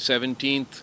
17th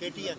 KTN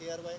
ARY।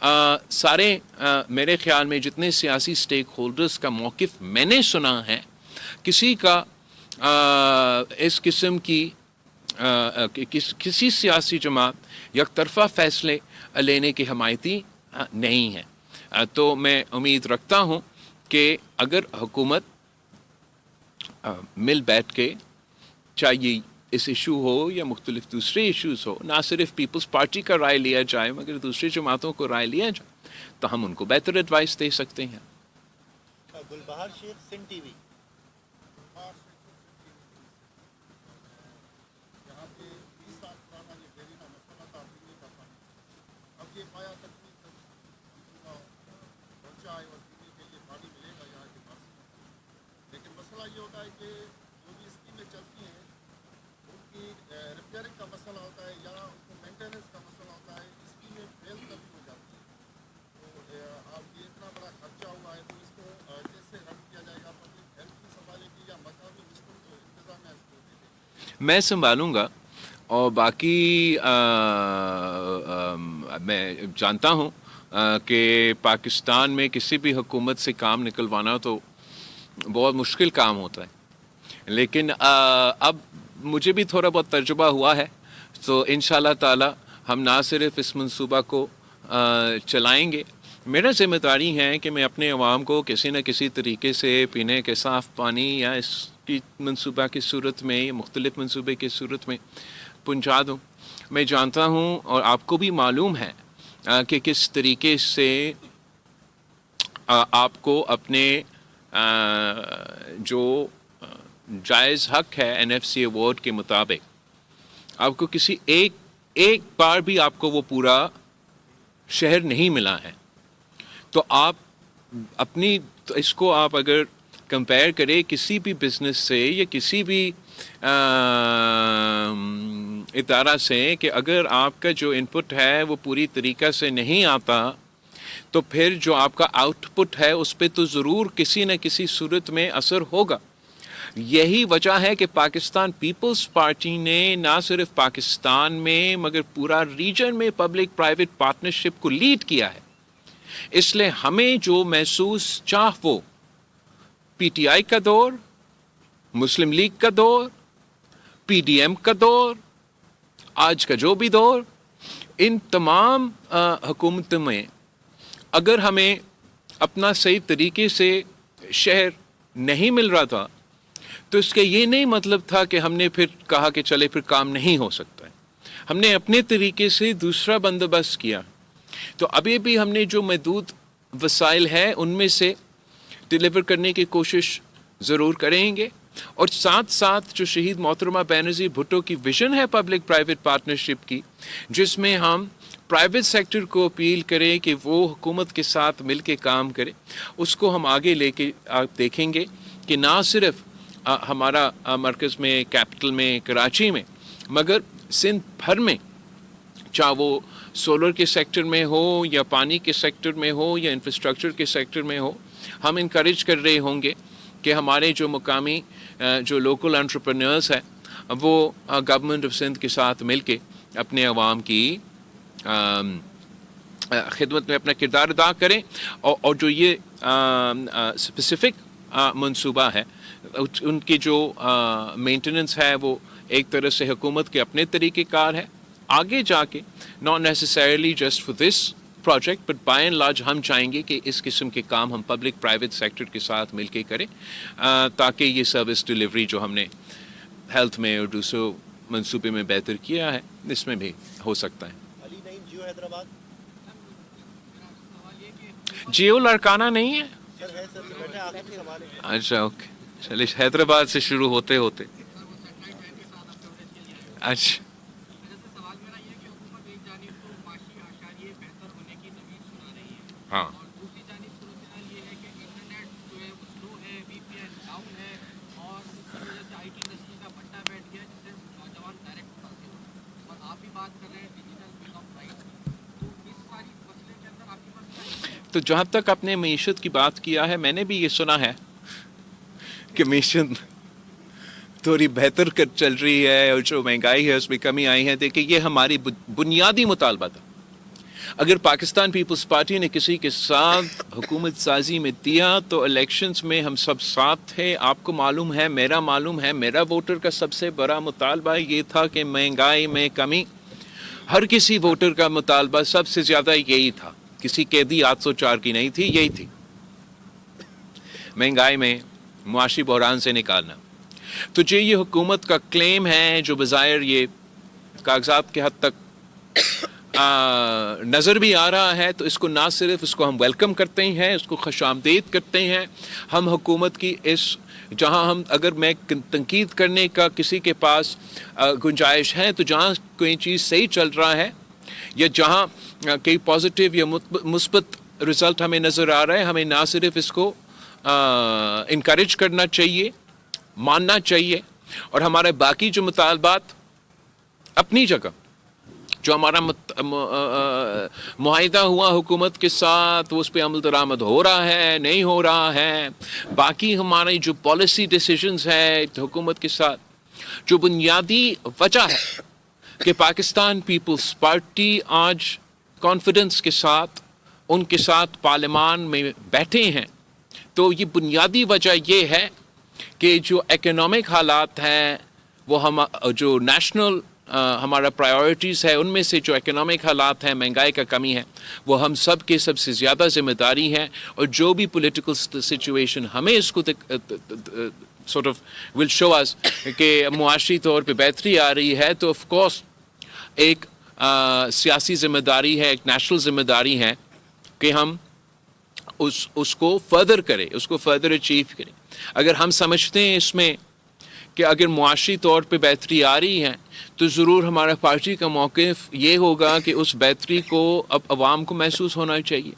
سارے میرے خیال میں جتنے سیاسی سٹیک ہولڈرز کا موقف میں نے سنا ہے، کسی کا اس قسم کی کسی سیاسی جماعت یک طرفہ فیصلے لینے کی حمایتی نہیں ہے. تو میں امید رکھتا ہوں کہ اگر حکومت مل بیٹھ کے، چاہیے اس ایشو ہو یا مختلف دوسرے ایشوز ہو، نہ صرف پیپلز پارٹی کا رائے لیا جائے مگر دوسری جماعتوں کو رائے لیا جائے، تو ہم ان کو بہتر ایڈوائس دے سکتے ہیں. گلبہار شیخ، سندھ ٹی وی. لیکن مسئلہ یہ ہوتا ہے کہ جو بھی اسکیمیں چلتی ہیں ان کی ریپیئرنگ کا مسئلہ ہوتا ہے یا اس کو مینٹیننس کا مسئلہ ہوتا ہے، اسکیمیں فیل کبھی ہو جاتی ہیں. تو اب یہ اتنا بڑا خرچہ ہوا ہے تو اس کو کیسے رن کیا جائے گا؟ پبلک ہیلتھ کی سنبھالے گی یا مقامی مسٹم جو انتظام ہے اس کو دے دے؟ میں سنبھالوں گا، اور باقی میں جانتا ہوں کہ پاکستان میں کسی بھی حکومت سے کام نکلوانا تو بہت مشکل کام ہوتا ہے، لیکن اب مجھے بھی تھوڑا بہت تجربہ ہوا ہے، تو انشاءاللہ تعالی ہم نہ صرف اس منصوبہ کو چلائیں گے، میرا ذمہ داری ہے کہ میں اپنے عوام کو کسی نہ کسی طریقے سے پینے کے صاف پانی یا اس کی منصوبہ کی صورت میں یا مختلف منصوبے کی صورت میں پہنچا دوں. میں جانتا ہوں اور آپ کو بھی معلوم ہے کہ کس طریقے سے آپ کو اپنے جو جائز حق ہے NFC ایوارڈ کے مطابق آپ کو کسی ایک بار بھی آپ کو وہ پورا شہر نہیں ملا ہے. تو آپ اپنی اس کو آپ اگر کمپیئر کریں کسی بھی بزنس سے یا کسی بھی ادارہ سے کہ اگر آپ کا جو انپٹ ہے وہ پوری طریقہ سے نہیں آتا تو پھر جو آپ کا آؤٹ پٹ ہے اس پہ تو ضرور کسی نہ کسی صورت میں اثر ہوگا. یہی وجہ ہے کہ پاکستان پیپلز پارٹی نے نہ صرف پاکستان میں مگر پورا ریجن میں پبلک پرائیویٹ پارٹنرشپ کو لیڈ کیا ہے. اس لیے ہمیں جو محسوس وہ PTI کا دور، مسلم لیگ کا دور، PDM کا دور، آج کا جو بھی دور، ان تمام حکومتوں میں اگر ہمیں اپنا صحیح طریقے سے شہر نہیں مل رہا تھا تو اس کا یہ نہیں مطلب تھا کہ ہم نے پھر کہا کہ چلے پھر کام نہیں ہو سکتا ہے. ہم نے اپنے طریقے سے دوسرا بندوبست کیا. تو ابھی بھی ہم نے جو محدود وسائل ہے ان میں سے ڈیلیور کرنے کی کوشش ضرور کریں گے، اور ساتھ ساتھ جو شہید محترمہ بینظیر بھٹو کی ویژن ہے پبلک پرائیویٹ پارٹنرشپ کی، جس میں ہم پرائیویٹ سیکٹر کو اپیل کریں کہ وہ حکومت کے ساتھ مل کے کام کرے، اس کو ہم آگے لے کے دیکھیں گے کہ نہ صرف ہمارا مرکز میں کیپٹل میں کراچی میں مگر سندھ بھر میں، چاہے وہ سولر کے سیکٹر میں ہو یا پانی کے سیکٹر میں ہو یا انفراسٹرکچر کے سیکٹر میں ہو، ہم انکریج کر رہے ہوں گے کہ ہمارے جو مقامی جو لوکل انٹرپرینورز ہیں وہ گورنمنٹ آف سندھ کے ساتھ مل کے اپنے عوام کی خدمت میں اپنا کردار ادا کریں، اور جو یہ اسپیسیفک منصوبہ ہے ان کی جو مینٹیننس ہے وہ ایک طرح سے حکومت کے اپنے طریقہ کار ہے. آگے جا کے not necessarily just for this project but by and large ہم چاہیں گے کہ اس قسم کے کام ہم پبلک پرائیویٹ سیکٹر کے ساتھ مل کے کریں، تاکہ یہ سروس ڈلیوری جو ہم نے ہیلتھ میں اور دوسرے منصوبے میں بہتر کیا ہے اس میں بھی ہو سکتا ہے. علی نعیم، جیو حیدرآباد. جیو لڑکانا نہیں ہے؟ سر ہے سر، بیٹھے آخر میں سوال ہے. اچھا اوکے، چلیے حیدرآباد سے شروع ہوتے اچھا. ہاں تو جہاں تک آپ نے معیشت کی بات کیا ہے، میں نے بھی یہ سنا ہے کہ معیشت تھوڑی بہتر چل رہی ہے اور جو مہنگائی ہے اس میں کمی آئی ہے. دیکھیں یہ ہماری بنیادی مطالبہ تھا. اگر پاکستان پیپلز پارٹی نے کسی کے ساتھ حکومت سازی میں دیا تو الیکشنز میں ہم سب ساتھ تھے. آپ کو معلوم ہے, میرا ووٹر کا سب سے بڑا مطالبہ یہ تھا کہ مہنگائی میں کمی. ہر کسی ووٹر کا مطالبہ سب سے زیادہ یہی تھا, کسی قیدی 804 کی نہیں تھی, یہی تھی مہنگائی میں معاشی بحران سے نکالنا. تو جو یہ حکومت کا کلیم ہے, جو بظاہر یہ کاغذات کے حد تک نظر بھی آ رہا ہے, تو اس کو نہ صرف اس کو ہم ویلکم کرتے ہیں, اس کو خوش آمدید کرتے ہیں. ہم حکومت کی جہاں ہم اگر میں تنقید کرنے کا کسی کے پاس گنجائش ہے, تو جہاں کوئی چیز صحیح چل رہا ہے یا جہاں کئی پازیٹیو یا مثبت رزلٹ ہمیں نظر آ رہا ہے, ہمیں نہ صرف اس کو انکریج کرنا چاہیے, ماننا چاہیے, اور ہمارے باقی جو مطالبات اپنی جگہ, جو ہمارا معاہدہ ہوا حکومت کے ساتھ, وہ اس پہ عمل درآمد ہو رہا ہے نہیں ہو رہا ہے. باقی ہماری جو پالیسی ڈیسیجنز ہے حکومت کے ساتھ, جو بنیادی وجہ ہے کہ پاکستان پیپلز پارٹی آج کانفیڈنس کے ساتھ ان کے ساتھ پارلیمان میں بیٹھے ہیں, تو یہ بنیادی وجہ یہ ہے کہ جو اکنامک حالات ہیں, وہ جو نیشنل ہمارا پرائیورٹیز ہے, ان میں سے جو اکنامک حالات ہیں, مہنگائی کا کمی ہے, وہ ہم سب کے سب سے زیادہ ذمہ داری ہے. اور جو بھی پولیٹیکل سچویشن ہمیں اس کو sort of will show us کہ معاشی طور پہ بہتری آ رہی ہے, تو آف کورس ایک سیاسی ذمہ داری ہے, ایک نیشنل ذمہ داری ہے کہ ہم اس کو فردر کریں, اس کو فردر اچیو کریں. اگر ہم سمجھتے ہیں اس میں کہ اگر معاشی طور پہ بہتری آ رہی ہے, تو ضرور ہمارا پارٹی کا موقف یہ ہوگا کہ اس بہتری کو اب عوام کو محسوس ہونا چاہیے,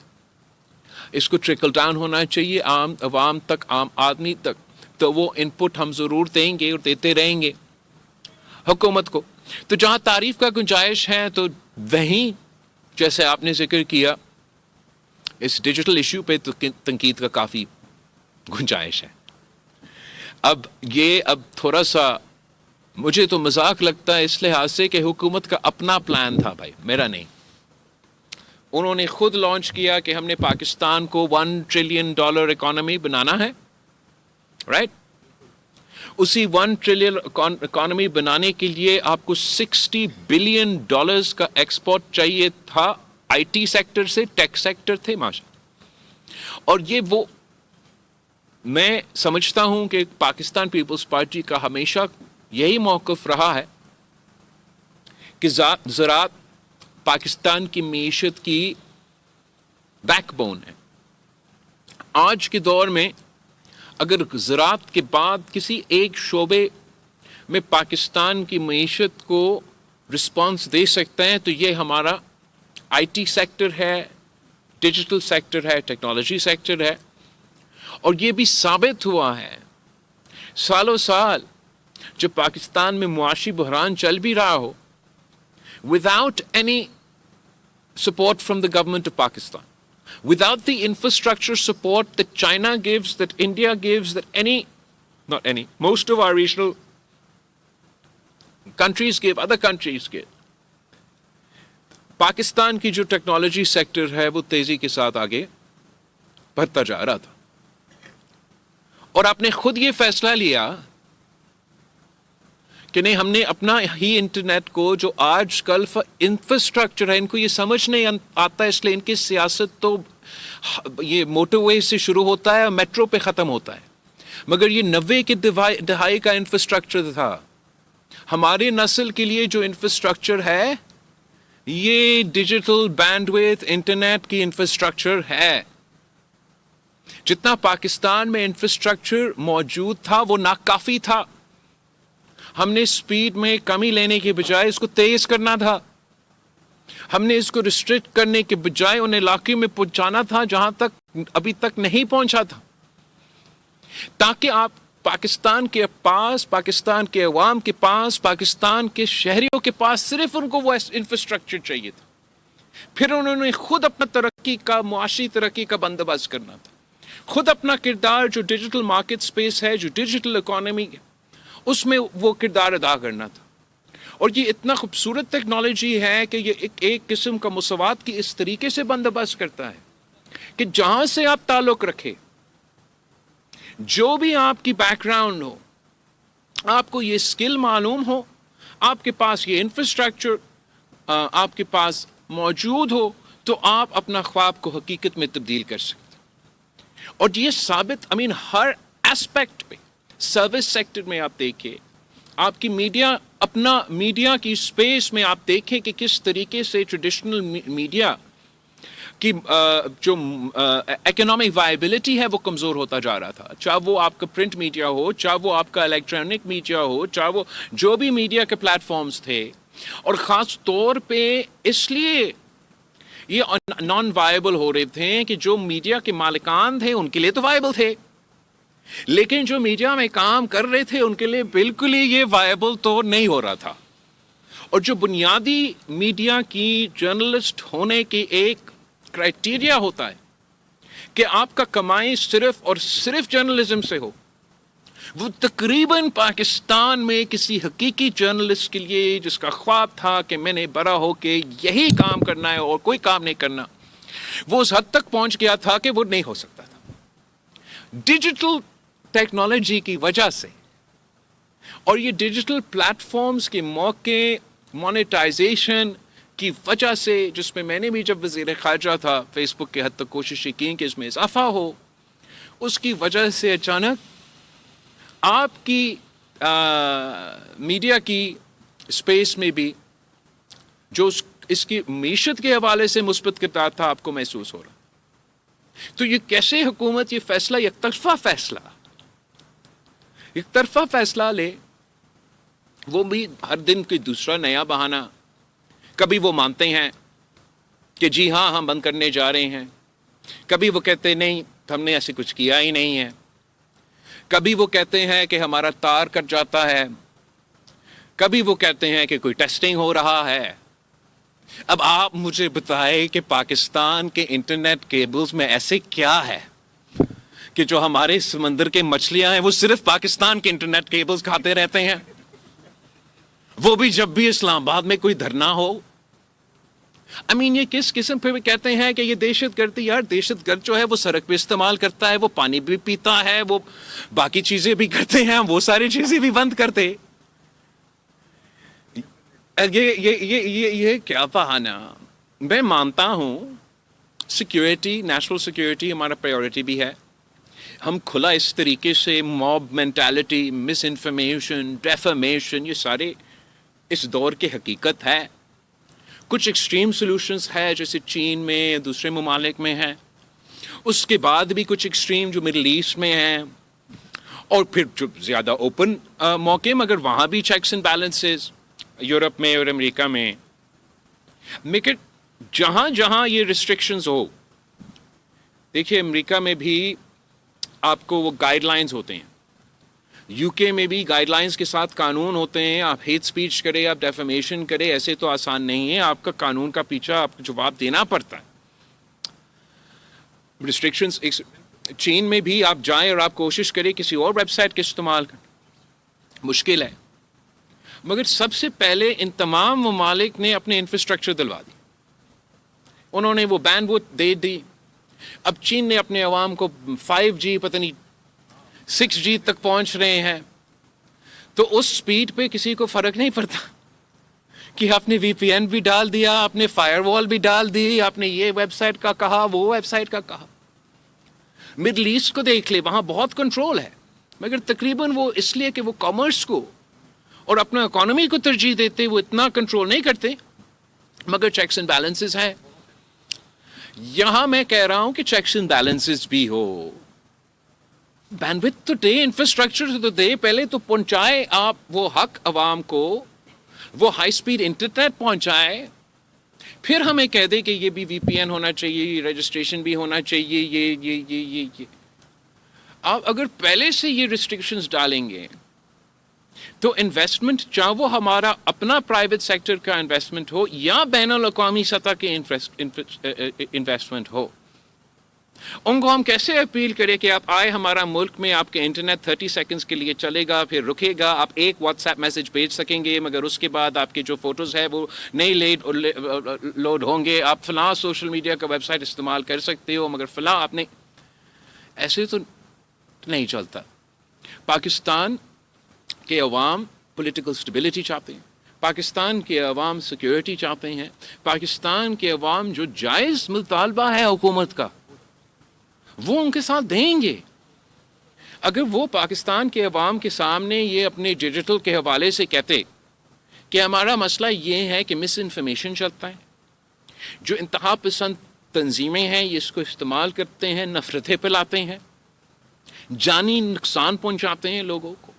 اس کو ٹرکل ڈاؤن ہونا چاہیے عوام تک, عام آدمی تک. تو وہ ان پٹ ہم ضرور دیں گے اور دیتے رہیں گے حکومت کو. تو جہاں تعریف کا گنجائش ہے, تو وہیں جیسے آپ نے ذکر کیا اس ڈیجیٹل ایشو پہ تو تنقید کا کافی گنجائش ہے. اب تھوڑا سا مجھے تو مذاق لگتا ہے اس لحاظ سے کہ حکومت کا اپنا پلان تھا بھائی, میرا نہیں. انہوں نے خود لانچ کیا کہ ہم نے پاکستان کو $1 ٹریلین اکانومی بنانا ہے, رائٹ. اسی $1 ٹریلین اکانومی بنانے کے لیے آپ کو $60 بلین کا ایکسپورٹ چاہیے تھا, آئی ٹی سیکٹر سے, ٹیک سیکٹر تھے ماشاء. اور یہ وہ میں سمجھتا ہوں کہ پاکستان پیپلز پارٹی کا ہمیشہ یہی موقف رہا ہے کہ زراعت پاکستان کی معیشت کی بیک بون ہے. آج کے دور میں اگر زراعت کے بعد کسی ایک شعبے میں پاکستان کی معیشت کو رسپانس دے سکتے ہیں, تو یہ ہمارا آئی ٹی سیکٹر ہے, ڈیجیٹل سیکٹر ہے, ٹیکنالوجی سیکٹر ہے. اور یہ بھی ثابت ہوا ہے سالوں سال, جب پاکستان میں معاشی بحران چل بھی رہا ہو, without any support from the government of Pakistan, without the infrastructure support that China gives, that India gives, that most of our regional countries give, other countries give, Pakistan کی جو ٹیکنالوجی سیکٹر ہے وہ تیزی کے ساتھ آگے بڑھتا جا رہا تھا. اور آپ نے خود یہ فیصلہ لیا کہ نہیں, ہم نے اپنا ہی انٹرنیٹ کو جو آج کل انفراسٹرکچر ہے, ان کو یہ سمجھ نہیں آتا, اس لیے ان کی سیاست تو یہ موٹر وے سے شروع ہوتا ہے اور میٹرو پہ ختم ہوتا ہے. مگر یہ 90 کی دہائی کا انفراسٹرکچر تھا. ہماری نسل کے لیے جو انفراسٹرکچر ہے یہ ڈیجیٹل بینڈ ویتھ انٹرنیٹ کی انفراسٹرکچر ہے. جتنا پاکستان میں انفراسٹرکچر موجود تھا وہ ناکافی تھا. ہم نے سپیڈ میں کمی لینے کے بجائے اس کو تیز کرنا تھا. ہم نے اس کو ریسٹرکٹ کرنے کے بجائے ان علاقے میں پہنچانا تھا جہاں تک ابھی تک نہیں پہنچا تھا, تاکہ آپ پاکستان کے پاس, پاکستان کے عوام کے پاس, پاکستان کے شہریوں کے پاس صرف ان کو وہ انفراسٹرکچر چاہیے تھا. پھر انہوں نے خود اپنا ترقی کا, معاشی ترقی کا بندوبست کرنا تھا. خود اپنا کردار جو ڈیجیٹل مارکیٹ سپیس ہے, جو ڈیجیٹل اکانومی ہے, اس میں وہ کردار ادا کرنا تھا. اور یہ اتنا خوبصورت ٹیکنالوجی ہے کہ یہ ایک قسم کا مساوات کی اس طریقے سے بندوبست کرتا ہے کہ جہاں سے آپ تعلق رکھے، جو بھی آپ کی بیک گراؤنڈ ہو، آپ کو یہ اسکل معلوم ہو، آپ کے پاس یہ انفراسٹرکچر آپ کے پاس موجود ہو، تو آپ اپنا خواب کو حقیقت میں تبدیل کر سکتے ہیں۔ اور یہ ثابت ہر ایسپیکٹ پہ، سروس سیکٹر میں آپ دیکھیں، آپ کی اپنا میڈیا کی اسپیس میں آپ دیکھیں کہ کس طریقے سے ٹریڈیشنل میڈیا کی جو اکنامک وائبلٹی ہے وہ کمزور ہوتا جا رہا تھا، چاہے وہ آپ کا پرنٹ میڈیا ہو، چاہے وہ آپ کا الیکٹرانک میڈیا ہو، چاہے وہ جو بھی میڈیا کے پلیٹ فارمز تھے، اور خاص طور پہ اس لیے یہ نان وائبل ہو رہے تھے کہ جو میڈیا کے مالکان تھے ان کے لیے تو وائبل تھے، لیکن جو میڈیا میں کام کر رہے تھے ان کے لیے بالکل ہی یہ وائبل تو نہیں ہو رہا تھا۔ اور جو بنیادی میڈیا کی جرنلسٹ ہونے کی ایک کرائٹیریا ہوتا ہے کہ آپ کا کمائی صرف اور صرف جرنلزم سے ہو، وہ تقریباً پاکستان میں کسی حقیقی جرنلسٹ کے لیے جس کا خواب تھا کہ میں نے بڑا ہو کے یہی کام کرنا ہے اور کوئی کام نہیں کرنا، وہ اس حد تک پہنچ گیا تھا کہ وہ نہیں ہو سکتا تھا۔ ڈیجیٹل ٹیکنالوجی کی وجہ سے اور یہ ڈیجیٹل پلیٹ فارمز کے موقع، مونیٹائزیشن کی وجہ سے، جس میں نے بھی جب وزیر خارجہ تھا فیس بک کے حد تک کوششیں کی کہ اس میں اضافہ ہو، اس کی وجہ سے اچانک آپ کی میڈیا کی اسپیس میں بھی جو اس کی معیشت کے حوالے سے مثبت کردار تھا آپ کو محسوس ہو رہا۔ تو یہ کیسے حکومت یہ فیصلہ یک طرفہ فیصلہ لے، وہ بھی ہر دن کوئی دوسرا نیا بہانہ، کبھی وہ مانتے ہیں کہ جی ہاں ہم بند کرنے جا رہے ہیں، کبھی وہ کہتے نہیں ہم نے ایسے کچھ کیا ہی نہیں ہے، کبھی وہ کہتے ہیں کہ ہمارا تار کٹ جاتا ہے، کبھی وہ کہتے ہیں کہ کوئی ٹیسٹنگ ہو رہا ہے۔ اب آپ مجھے بتائیں کہ پاکستان کے انٹرنیٹ کیبلز میں ایسے کیا ہے کہ جو ہمارے سمندر کے مچھلیاں ہیں وہ صرف پاکستان کے انٹرنیٹ کیبلز کھاتے رہتے ہیں، وہ بھی جب بھی اسلام آباد میں کوئی دھرنا ہو۔ یہ کس قسم پہ کہتے ہیں کہ یہ دہشت گردی؟ یار دہشت گرد جو ہے وہ سڑک پہ استعمال کرتا ہے، وہ پانی بھی پیتا ہے، وہ باقی چیزیں بھی کرتے ہیں، وہ ساری چیزیں بھی بند کرتے۔ یہ کیا بہانہ؟ میں مانتا ہوں سیکیورٹی، نیشنل سیکیورٹی ہمارا پریورٹی بھی ہے، ہم کھلا اس طریقے سے موب مینٹالٹی، مس انفارمیشن، ڈیفامیشن، یہ سارے اس دور کی حقیقت ہے۔ کچھ ایکسٹریم سولوشنز ہے جیسے چین میں، دوسرے ممالک میں ہیں، اس کے بعد بھی کچھ ایکسٹریم جو مڈل ایسٹ میں ہیں، اور پھر جو زیادہ اوپن موقع، مگر وہاں بھی چیکس اینڈ بیلنسز یورپ میں اور امریکہ میں۔ مگر جہاں جہاں یہ ریسٹرکشنز ہو، دیکھیے امریکہ میں بھی آپ کو وہ گائیڈ لائنز ہوتے ہیں، یو کے میں بھی گائیڈ لائنز کے ساتھ قانون ہوتے ہیں، آپ ہیٹ سپیچ کریں، آپ ڈیفیمیشن کریں، ایسے تو آسان نہیں ہے، آپ کا قانون کا پیچھا آپ کو جواب دینا پڑتا ہے۔ ریسٹرکشنز چین میں بھی آپ جائیں اور آپ کوشش کریں کسی اور ویب سائٹ کا استعمال کریں، مشکل ہے۔ مگر سب سے پہلے ان تمام ممالک نے اپنے انفراسٹرکچر دلوا دی، انہوں نے وہ بینڈ وڈتھ دے دی۔ اب چین نے اپنے عوام کو 5G پتہ نہیں 6G تک پہنچ رہے ہیں، تو اس سپیڈ پہ کسی کو فرق نہیں پڑتا کہ آپ نے VPN بھی ڈال دیا، آپ نے فائر وال بھی ڈال دی، آپ نے یہ ویب سائٹ کا کہا، وہ ویب سائٹ کا کہا۔ مڈل ایسٹ کو دیکھ لے، وہاں بہت کنٹرول ہے، مگر تقریباً وہ اس لیے کہ وہ کامرس کو اور اپنا اکانومی کو ترجیح دیتے، وہ اتنا کنٹرول نہیں کرتے، مگر چیکس اینڈ بیلنسز ہیں۔ یہاں میں کہہ رہا ہوں کہ چیکس اینڈ بیلنسز بھی ہو، بینڈوڈتھ تو دے، انفراسٹرکچر تو دے، پہلے تو پہنچائے آپ وہ حق عوام کو، وہ ہائی سپیڈ انٹرنیٹ پہنچائے، پھر ہمیں کہہ دے کہ یہ بھی VPN ہونا چاہیے، رجسٹریشن بھی ہونا چاہیے، یہ آپ اگر پہلے سے یہ ریسٹرکشنز ڈالیں گے تو انویسٹمنٹ، چاہے وہ ہمارا اپنا پرائیویٹ سیکٹر کا انویسٹمنٹ ہو یا بین الاقوامی سطح کے انویسٹمنٹ ہو، ان کو ہم کیسے اپیل کریں کہ آپ آئے ہمارا ملک میں، آپ کے انٹرنیٹ 30 سیکنڈز کے لیے چلے گا، پھر رکے گا، آپ ایک واٹس ایپ میسج بھیج سکیں گے، مگر اس کے بعد آپ کے جو فوٹوز ہے وہ نہیں لوڈ ہوں گے، آپ فلاں سوشل میڈیا کا ویب سائٹ استعمال کر سکتے ہو، مگر فلاں آپ نے، ایسے تو نہیں چلتا۔ پاکستان کے عوام پولیٹیکل سٹیبلٹی چاہتے ہیں، پاکستان کے عوام سیکیورٹی چاہتے ہیں، پاکستان کے عوام جو جائز مطالبہ ہے حکومت کا وہ ان کے ساتھ دیں گے۔ اگر وہ پاکستان کے عوام کے سامنے یہ اپنے ڈیجیٹل کے حوالے سے کہتے کہ ہمارا مسئلہ یہ ہے کہ مس انفارمیشن چلتا ہے، جو انتہا پسند تنظیمیں ہیں یہ اس کو استعمال کرتے ہیں، نفرتیں پھیلاتے ہیں، جانی نقصان پہنچاتے ہیں لوگوں کو،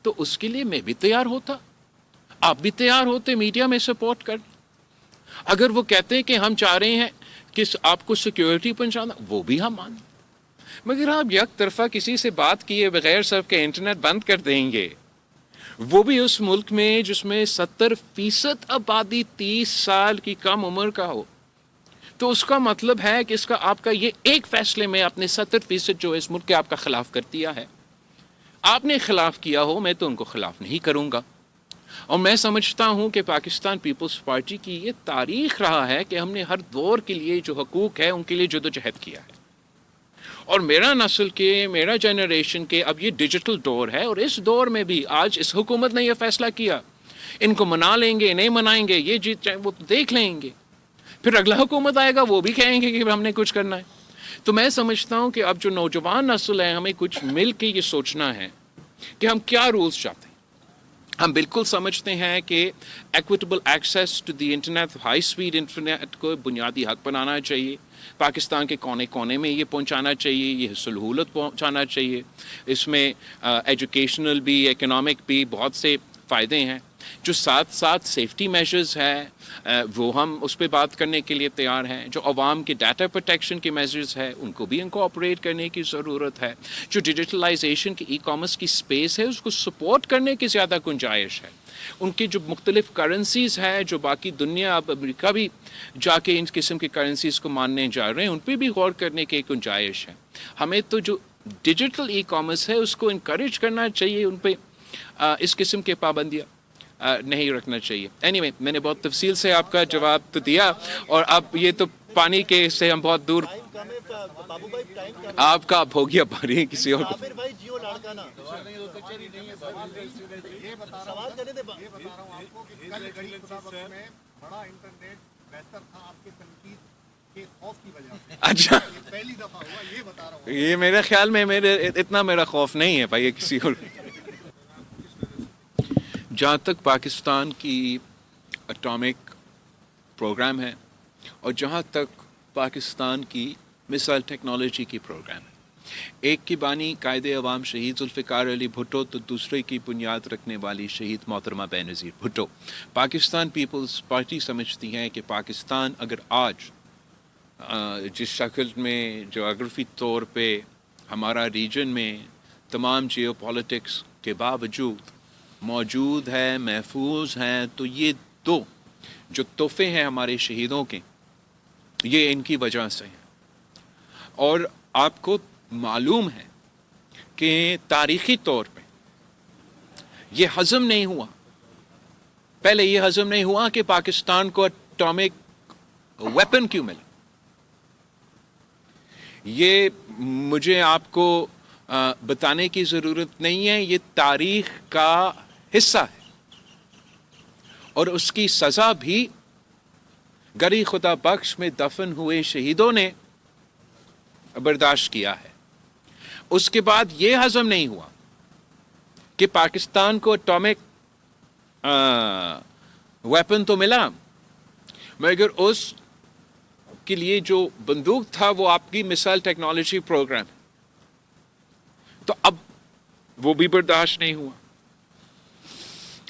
تو اس کے لیے میں بھی تیار ہوتا، آپ بھی تیار ہوتے میڈیا میں سپورٹ کر۔ اگر وہ کہتے ہیں کہ ہم چاہ رہے ہیں کہ آپ کو سیکیورٹی پہنچانا، وہ بھی ہم مانیں، مگر آپ یک طرفہ کسی سے بات کیے بغیر سب کے انٹرنیٹ بند کر دیں گے، وہ بھی اس ملک میں جس میں 70% آبادی 30 سال کی کم عمر کا ہو، تو اس کا مطلب ہے کہ اس کا آپ کا یہ ایک فیصلے میں اپنے 70% جو اس ملک کے آپ کا خلاف کر دیا ہے، آپ نے خلاف کیا ہو، میں تو ان کو خلاف نہیں کروں گا۔ اور میں سمجھتا ہوں کہ پاکستان پیپلز پارٹی کی یہ تاریخ رہا ہے کہ ہم نے ہر دور کے لیے جو حقوق ہے ان کے لیے جدوجہد کیا ہے، اور میرا نسل کے، میرا جنریشن کے اب یہ ڈیجیٹل دور ہے، اور اس دور میں بھی آج اس حکومت نے یہ فیصلہ کیا، ان کو منا لیں گے نہیں منائیں گے یہ جیت جائے وہ دیکھ لیں گے، پھر اگلا حکومت آئے گا وہ بھی کہیں گے کہ ہم نے کچھ کرنا ہے۔ تو میں سمجھتا ہوں کہ اب جو نوجوان نسل ہے ہمیں کچھ مل کے یہ سوچنا ہے کہ ہم کیا رولز چاہتے ہیں۔ ہم بالکل سمجھتے ہیں کہ equitable access to the internet, high speed internet کو بنیادی حق بنانا چاہیے، پاکستان کے کونے کونے میں یہ پہنچانا چاہیے، یہ سہولت پہنچانا چاہیے، اس میں ایجوکیشنل بھی، اکنامک بھی بہت سے فائدے ہیں۔ جو ساتھ ساتھ سیفٹی میجرز ہیں وہ ہم اس پہ بات کرنے کے لیے تیار ہیں، جو عوام کے ڈیٹا پروٹیکشن کے میجرز ہیں ان کو بھی انکوآپریٹ کرنے کی ضرورت ہے، جو ڈیجیٹلائزیشن کی ای کامرس کی سپیس ہے اس کو سپورٹ کرنے کی زیادہ گنجائش ہے، ان کی جو مختلف کرنسیز ہیں جو باقی دنیا، اب امریکہ بھی جا کے ان قسم کی کرنسیز کو ماننے جا رہے ہیں، ان پہ بھی غور کرنے کی گنجائش ہے۔ ہمیں تو جو ڈیجیٹل ای کامرس ہے اس کو انکریج کرنا چاہیے، ان پہ اس قسم کے پابندیاں نہیں رکھنا چاہیے۔ اینی میں نے بہت تفصیل سے آپ کا جواب تو دیا، اور اب یہ تو پانی کے سے ہم بہت دور، ٹائم کم ہے بابو بھائی، ٹائم کم ہے۔ آپ کا اب ہو گیا پانی کسی اور کو۔ عامر بھائی جیو لاڑکانہ سوال کرنے دے۔ یہ بتا رہا ہوں آپ کو کہ کل گھڑی خدا بخش میں بڑا انٹرنیٹ بہتر تھا آپ کے تنقید کے خوف کی وجہ سے۔ اچھا، یہ پہلی دفعہ ہوا، یہ بتا رہا ہوں۔ یہ میرے خیال میں اتنا میرا خوف نہیں ہے بھائی، یہ کسی اور۔ جہاں تک پاکستان کی اٹامک پروگرام ہے اور جہاں تک پاکستان کی مثال ٹیکنالوجی کی پروگرام ہے، ایک کی بانی قائد عوام شہید ذوالفقار علی بھٹو تو دوسرے کی بنیاد رکھنے والی شہید محترمہ بینظیر بھٹو۔ پاکستان پیپلز پارٹی سمجھتی ہے کہ پاکستان اگر آج جس شکل میں جغرافی طور پہ ہمارا ریجن میں تمام جیو پالیٹکس کے باوجود موجود ہے، محفوظ ہیں، تو یہ دو جو تحفے ہیں ہمارے شہیدوں کے، یہ ان کی وجہ سے ہیں۔ اور آپ کو معلوم ہے کہ تاریخی طور پہ یہ ہضم نہیں ہوا، پہلے یہ ہضم نہیں ہوا کہ پاکستان کو اٹامک ویپن کیوں ملا۔ یہ مجھے آپ کو بتانے کی ضرورت نہیں ہے، یہ تاریخ کا حصہ ہے، اور اس کی سزا بھی گری خدا بخش میں دفن ہوئے شہیدوں نے برداشت کیا ہے۔ اس کے بعد یہ ہضم نہیں ہوا کہ پاکستان کو اٹامک ویپن تو ملا، مگر اس کے لیے جو بندوق تھا وہ آپ کی مثال ٹیکنالوجی پروگرام، تو اب وہ بھی برداشت نہیں ہوا۔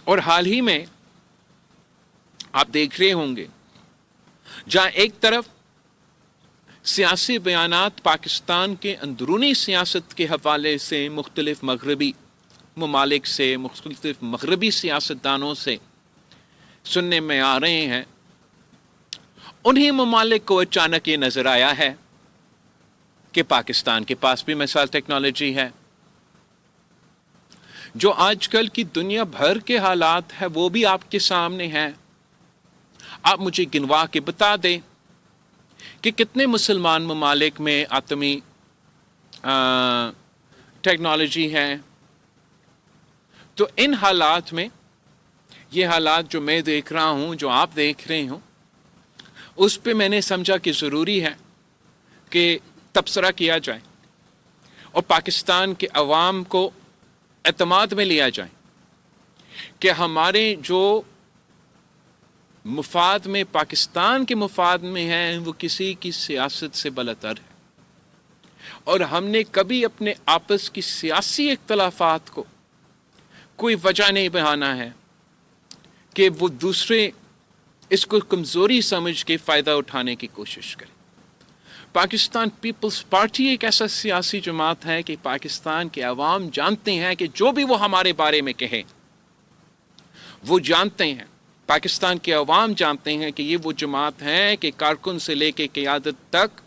اور حال ہی میں آپ دیکھ رہے ہوں گے جہاں ایک طرف سیاسی بیانات پاکستان کے اندرونی سیاست کے حوالے سے مختلف مغربی ممالک سے، مختلف مغربی سیاستدانوں سے سننے میں آ رہے ہیں، انہی ممالک کو اچانک یہ نظر آیا ہے کہ پاکستان کے پاس بھی مثال ٹیکنالوجی ہے. جو آج کل کی دنیا بھر کے حالات ہے وہ بھی آپ کے سامنے ہیں. آپ مجھے گنوا کے بتا دیں کہ کتنے مسلمان ممالک میں ایٹمی ٹیکنالوجی ہے. تو ان حالات میں یہ حالات جو میں دیکھ رہا ہوں، جو آپ دیکھ رہے ہوں، اس پہ میں نے سمجھا کہ ضروری ہے کہ تبصرہ کیا جائے اور پاکستان کے عوام کو اعتماد میں لیا جائے کہ ہمارے جو مفاد میں، پاکستان کے مفاد میں ہیں، وہ کسی کی سیاست سے بالاتر ہے. اور ہم نے کبھی اپنے آپس کی سیاسی اختلافات کو کوئی وجہ نہیں بنانا ہے کہ وہ دوسرے اس کو کمزوری سمجھ کے فائدہ اٹھانے کی کوشش کریں. پاکستان پیپلز پارٹی ایک ایسا سیاسی جماعت ہے کہ پاکستان کے عوام جانتے ہیں کہ جو بھی وہ ہمارے بارے میں کہیں، وہ جانتے ہیں، پاکستان کے عوام جانتے ہیں کہ یہ وہ جماعت ہے کہ کارکن سے لے کے قیادت تک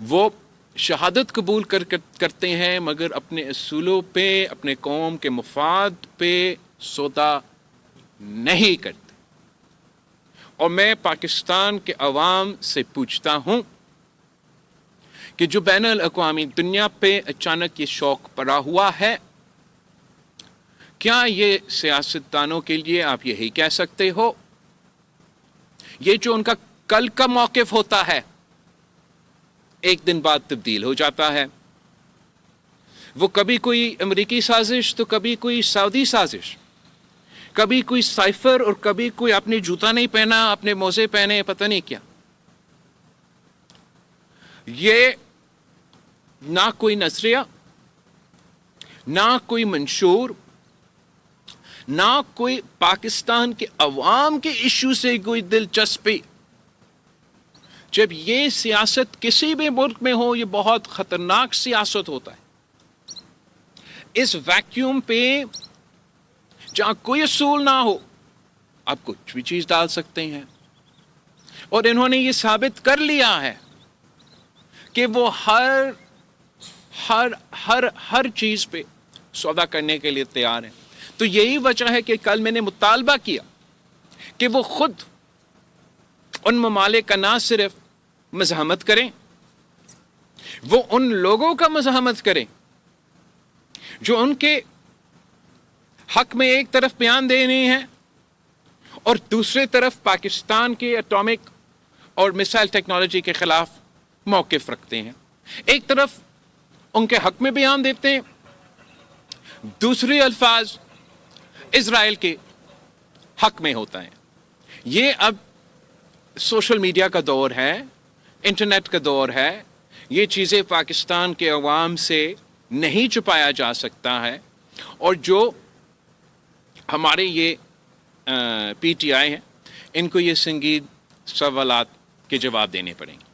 وہ شہادت قبول کرتے ہیں، مگر اپنے اصولوں پہ، اپنے قوم کے مفاد پہ سودا نہیں کرتے. اور میں پاکستان کے عوام سے پوچھتا ہوں کہ جو بین الاقوامی دنیا پہ اچانک یہ شوق پڑا ہوا ہے، کیا یہ سیاستدانوں کے لیے آپ یہی کہہ سکتے ہو؟ یہ جو ان کا کل کا موقف ہوتا ہے ایک دن بعد تبدیل ہو جاتا ہے. وہ کبھی کوئی امریکی سازش تو کبھی کوئی سعودی سازش، کبھی کوئی سائفر اور کبھی کوئی اپنے جوتا نہیں پہنا، اپنے موزے پہنے، پتہ نہیں کیا. یہ نہ کوئی نظریہ، نہ کوئی منشور، نہ کوئی پاکستان کے عوام کے ایشو سے کوئی دلچسپی. جب یہ سیاست کسی بھی ملک میں ہو، یہ بہت خطرناک سیاست ہوتا ہے. اس ویکیوم پہ جہاں کوئی اصول نہ ہو، آپ کچھ بھی چیز ڈال سکتے ہیں. اور انہوں نے یہ ثابت کر لیا ہے کہ وہ ہر چیز پہ سودا کرنے کے لیے تیار ہیں. تو یہی وجہ ہے کہ کل میں نے مطالبہ کیا کہ وہ خود ان ممالک کا نہ صرف مزاحمت کریں، وہ ان لوگوں کا مزاحمت کریں جو ان کے حق میں ایک طرف بیان دینے ہیں اور دوسرے طرف پاکستان کے ایٹامک اور میسائل ٹیکنالوجی کے خلاف موقف رکھتے ہیں. ایک طرف ان کے حق میں بیان دیتے ہیں، دوسرے الفاظ اسرائیل کے حق میں ہوتا ہے. یہ اب سوشل میڈیا کا دور ہے، انٹرنیٹ کا دور ہے. یہ چیزیں پاکستان کے عوام سے نہیں چھپایا جا سکتا ہے. اور جو ہمارے یہ پی ٹی آئی ہیں، ان کو یہ سنگین سوالات کے جواب دینے پڑیں گے.